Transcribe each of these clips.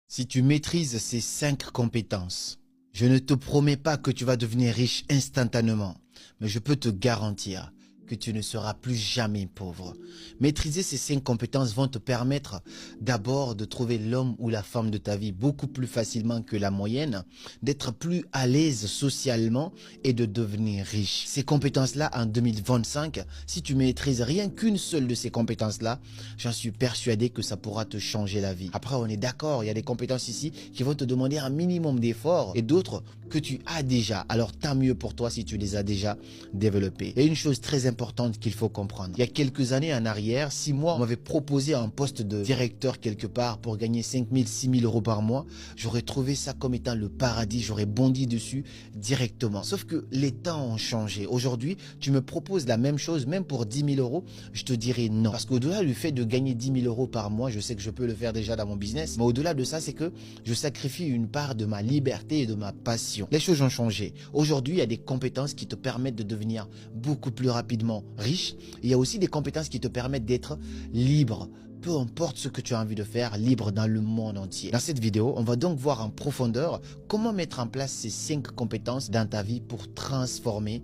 Si tu maîtrises ces 5 compétences, je ne te promets pas que tu vas devenir riche instantanément, mais je peux te garantir que tu ne seras plus jamais pauvre. Maîtriser ces 5 compétences vont te permettre d'abord de trouver l'homme ou la femme de ta vie beaucoup plus facilement que la moyenne, d'être plus à l'aise socialement et de devenir riche. Ces compétences-là, en 2025, si tu maîtrises rien qu'une seule de ces compétences-là, j'en suis persuadé que ça pourra te changer la vie. Après, on est d'accord, il y a des compétences ici qui vont te demander un minimum d'efforts et d'autres que tu as déjà. Alors tant mieux pour toi si tu les as déjà développées. Et une chose très importante qu'il faut comprendre. Il y a quelques années en arrière, 6 mois, on m'avait proposé un poste de directeur quelque part pour gagner 5 000, 6 000 euros par mois. J'aurais trouvé ça comme étant le paradis. J'aurais bondi dessus directement. Sauf que les temps ont changé. Aujourd'hui, tu me proposes la même chose, même pour 10 000 euros, je te dirais non. Parce qu'au-delà du fait de gagner 10 000 euros par mois, je sais que je peux le faire déjà dans mon business. Mais au-delà de ça, c'est que je sacrifie une part de ma liberté et de ma passion. Les choses ont changé. Aujourd'hui, il y a des compétences qui te permettent de devenir beaucoup plus rapidement riche. Il y a aussi des compétences qui te permettent d'être libre. Peu importe ce que tu as envie de faire, libre dans le monde entier. Dans cette vidéo, on va donc voir en profondeur comment mettre en place ces 5 compétences dans ta vie pour transformer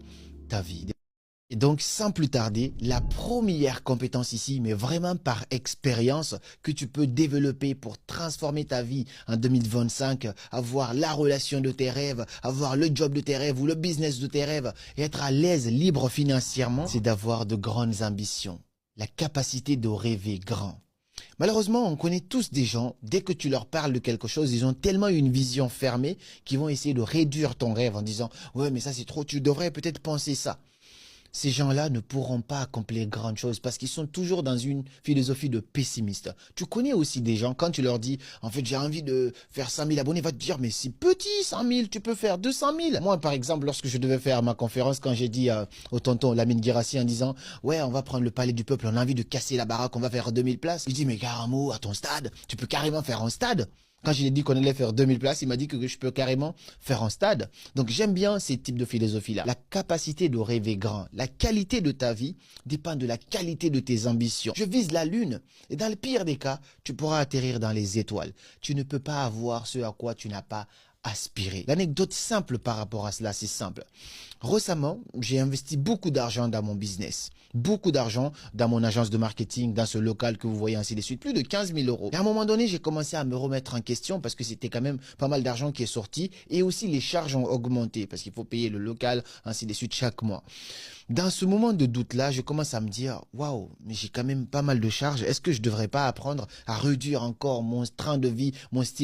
ta vie. Et donc, sans plus tarder, la première compétence ici, mais vraiment par expérience, que tu peux développer pour transformer ta vie en 2025, avoir la relation de tes rêves, avoir le job de tes rêves ou le business de tes rêves et être à l'aise, libre financièrement, c'est d'avoir de grandes ambitions, la capacité de rêver grand. Malheureusement, on connaît tous des gens, dès que tu leur parles de quelque chose, ils ont tellement une vision fermée qu'ils vont essayer de réduire ton rêve en disant « Ouais, mais ça c'est trop, tu devrais peut-être penser ça ». Ces gens-là ne pourront pas accomplir grand chose parce qu'ils sont toujours dans une philosophie de pessimiste. Tu connais aussi des gens, quand tu leur dis, en fait, j'ai envie de faire 100 000 abonnés, ils vont te dire, mais c'est petit, 100 000, tu peux faire 200 000. Moi, par exemple, lorsque je devais faire ma conférence, quand j'ai dit au tonton Lamine Guirassi en disant, ouais, on va prendre le palais du peuple, on a envie de casser la baraque, on va faire 2000 places. Il dit, mais carrément, à ton stade, tu peux carrément faire un stade. Quand je lui ai dit qu'on allait faire 2000 places, il m'a dit que je peux carrément faire un stade. Donc j'aime bien ces types de philosophie-là. La capacité de rêver grand, la qualité de ta vie dépend de la qualité de tes ambitions. Je vise la lune et dans le pire des cas, tu pourras atterrir dans les étoiles. Tu ne peux pas avoir ce à quoi tu n'as pas aspiré. L'anecdote simple par rapport à cela, c'est simple. Récemment, j'ai investi beaucoup d'argent dans mon business. Beaucoup d'argent dans mon agence de marketing, dans ce local que vous voyez ainsi de suite. Plus de 15 000 euros. Et à un moment donné, j'ai commencé à me remettre en question parce que c'était quand même pas mal d'argent qui est sorti. Et aussi, les charges ont augmenté parce qu'il faut payer le local, ainsi de suite, chaque mois. Dans ce moment de doute-là, je commence à me dire, waouh, mais j'ai quand même pas mal de charges. Est-ce que je devrais pas apprendre à réduire encore mon train de vie, mon style